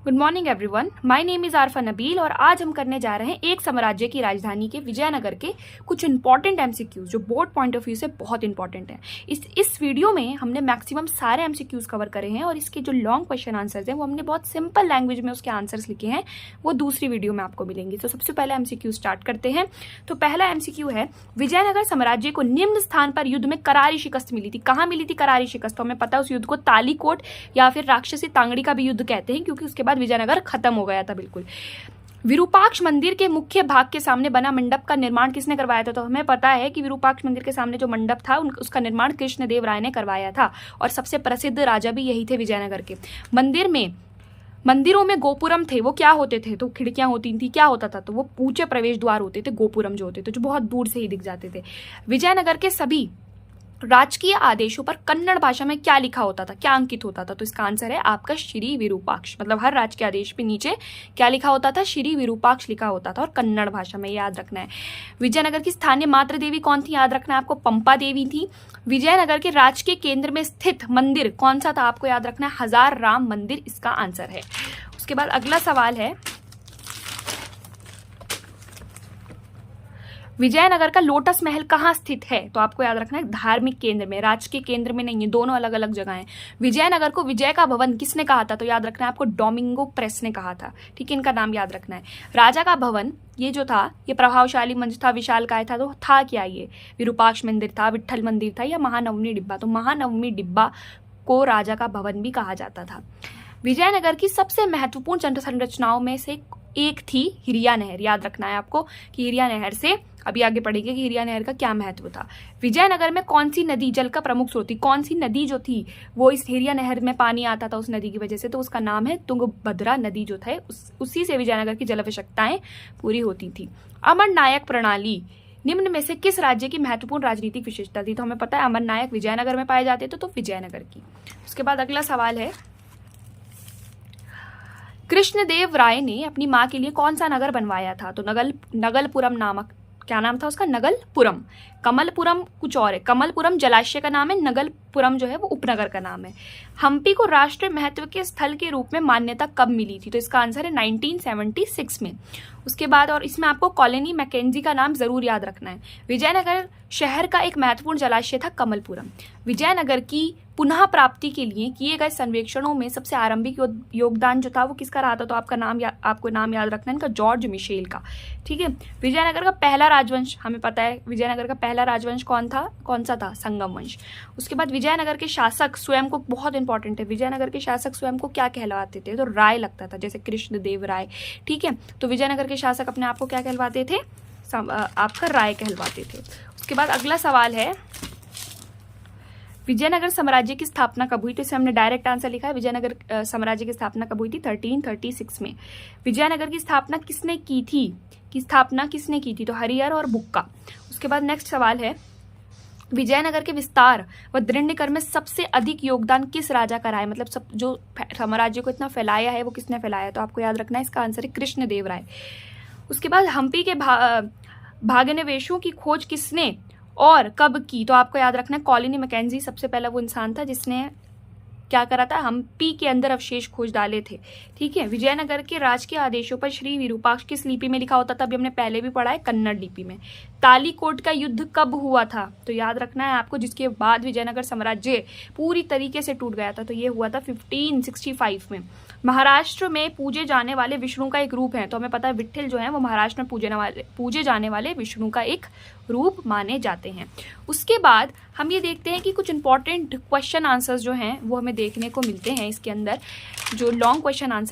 Good morning everyone, my name is Arfa Nabeel और आज हम करने जा रहे हैं एक साम्राज्य की राजधानी के विजयनगर के कुछ इंपॉर्टेंट एमसीक्यूज जो बोर्ड पॉइंट ऑफ व्यू से बहुत इंपॉर्टेंट है। इस वीडियो में हमने मैक्सिमम सारे एमसीक्यूज कवर करे हैं और इसके जो लॉन्ग क्वेश्चन आंसर्स हैं वो हमने बहुत सिंपल लैंग्वेज में उसके आंसर्स लिखे हैं, वो दूसरी वीडियो में आपको मिलेंगे। तो सबसे पहले एमसीक्यू स्टार्ट करते हैं। तो पहला एमसीक्यू है, विजयनगर साम्राज्य को निम्न स्थान पर युद्ध में करारी शिकस्त मिली थी। कहाँ मिली थी करारी शिकस्त? तो हमें पता है उस युद्ध को तालीकोट या फिर राक्षसी तांगड़ी का भी युद्ध कहते हैं, क्योंकि उसके बाद विजयनगर खत्म हो गया था बिल्कुल। विरूपाक्ष मंदिर के मुख्य भाग के सामने बना मंडप का निर्माण किसने करवाया था? तो हमें पता है कि विरूपाक्ष मंदिर के सामने जो मंडप था उसका निर्माण कृष्णदेव राय ने करवाया था और सबसे प्रसिद्ध राजा भी यही थे विजयनगर के। मंदिरों में गोपुरम थे, वो क्या होते थे? तो खिड़कियां होती थी, क्या होता था? तो वो ऊंचे प्रवेश द्वार होते थे, गोपुरम जो होते थे, जो बहुत दूर से ही दिख जाते थे। विजयनगर के सभी राजकीय आदेशों पर कन्नड़ भाषा में क्या लिखा होता था, क्या अंकित होता था? तो इसका आंसर है आपका श्री विरूपाक्ष। मतलब हर राजकीय आदेश पे नीचे क्या लिखा होता था? श्री विरूपाक्ष लिखा होता था और कन्नड़ भाषा में, याद रखना है। विजयनगर की स्थानीय मातृ देवी कौन थी? याद रखना है आपको, पंपा देवी थी। विजयनगर के राजकीय केंद्र में स्थित मंदिर कौन सा था? आपको याद रखना है हजार राम मंदिर इसका आंसर है। उसके बाद अगला सवाल है, विजयनगर का लोटस महल कहाँ स्थित है? तो आपको याद रखना है धार्मिक केंद्र में, राजकीय केंद्र में नहीं है, दोनों अलग अलग जगह हैं। विजयनगर को विजय का भवन किसने कहा था? तो याद रखना है आपको डोमिंगो प्रेस ने कहा था, ठीक है, इनका नाम याद रखना है। राजा का भवन ये जो था ये प्रभावशाली मंच था, विशालकाय था, तो था क्या ये? विरूपाक्ष मंदिर था, विट्ठल मंदिर था या महानवमी डिब्बा? तो महानवमी डिब्बा को राजा का भवन भी कहा जाता था। विजयनगर की सबसे महत्वपूर्ण संरचनाओं में से एक थी हिरिया नहर। याद रखना है आपको कि हिरिया नहर से अभी आगे पढ़ेंगे कि हिरिया नहर का क्या महत्व था। विजयनगर में कौन सी नदी जल का प्रमुख स्रोत थी? कौन सी नदी जो थी वो इस हिरिया नहर में पानी आता था उस नदी की वजह से, तो उसका नाम है तुंगभद्रा नदी जो था, उसी से विजयनगर की जल आवश्यकताएं पूरी होती थी। अमर नायक प्रणाली निम्न में से किस राज्य की महत्वपूर्ण राजनीतिक विशेषता थी? तो हमें पता है अमर नायक विजयनगर में पाए जाते थे, तो विजयनगर की। उसके बाद अगला सवाल है, कृष्णदेव राय ने अपनी मां के लिए कौन सा नगर बनवाया था? तो नगलपुरम नामक, क्या नाम था उसका? नगलपुरम। कमलपुरम कुछ और है, कमलपुरम जलाशय का नाम है, नगलपुरम जो है वो उपनगर का नाम है। हम्पी को राष्ट्रीय महत्व के स्थल के रूप में मान्यता कब मिली थी? तो इसका आंसर है 1976 में। उसके बाद, और इसमें आपको कॉलोनी मैकेंजी का नाम जरूर याद रखना है। विजयनगर शहर का एक महत्वपूर्ण जलाशय था कमलपुरम। विजयनगर की पुनः प्राप्ति के लिए किए गए सर्वेक्षणों में सबसे आरंभिक योगदान जो था वो किसका रहा था? तो आपको नाम याद रखना है इनका, जॉर्ज मिशेल का, ठीक है। विजयनगर का पहला राजवंश, हमें पता है विजयनगर का पहला राजवंश कौन सा था? संगम वंश। उसके बाद विजयनगर के शासक स्वयं को, बहुत इंपॉर्टेंट है, विजयनगर के शासक स्वयं को क्या कहलवाते थे? तो राय लगता था, जैसे कृष्णदेव राय, ठीक है। तो विजयनगर के शासक अपने आप को क्या कहलवाते थे? आपका राय कहलवाते थे। उसके बाद अगला सवाल है, विजयनगर साम्राज्य की स्थापना कब हुई? तो इसे हमने डायरेक्ट आंसर लिखा है, विजयनगर साम्राज्य की स्थापना कब हुई थी? 1336 में। विजयनगर की स्थापना किसने की थी? तो हरिहर और बुक्का। उसके बाद नेक्स्ट सवाल है, विजयनगर के विस्तार व दृढ़ीकरण में सबसे अधिक योगदान किस राजा का रहा है? मतलब सब जो साम्राज्य को इतना फैलाया है वो किसने फैलाया? तो आपको याद रखना है इसका आंसर है कृष्णदेव राय। उसके बाद हम्पी के भाग्यनिवेशों की खोज किसने और कब की? तो आपको याद रखना है कॉलोनी मैकेंजी सबसे पहला वो इंसान था जिसने क्या करा था? हम्पी के अंदर अवशेष खोज डाले थे, ठीक है। विजयनगर के राजकीय आदेशों पर श्री विरूपाक्ष किस लिपि में लिखा होता था? अभी हमने पहले भी पढ़ा है, कन्नड़ लिपि में। तालीकोट का युद्ध कब हुआ था? तो याद रखना है आपको, जिसके बाद विजयनगर साम्राज्य पूरी तरीके से टूट गया था, तो ये हुआ था 1565 में। महाराष्ट्र में पूजे जाने वाले विष्णु का एक रूप है, तो हमें पता है विट्ठल जो है वो महाराष्ट्र में पूजे जाने वाले विष्णु का एक रूप माने जाते हैं। उसके बाद हम ये देखते हैं कि कुछ इंपॉर्टेंट क्वेश्चन आंसर्स जो हैं वो हमें देखने को मिलते हैं इसके अंदर, जो लॉन्ग क्वेश्चन आंसर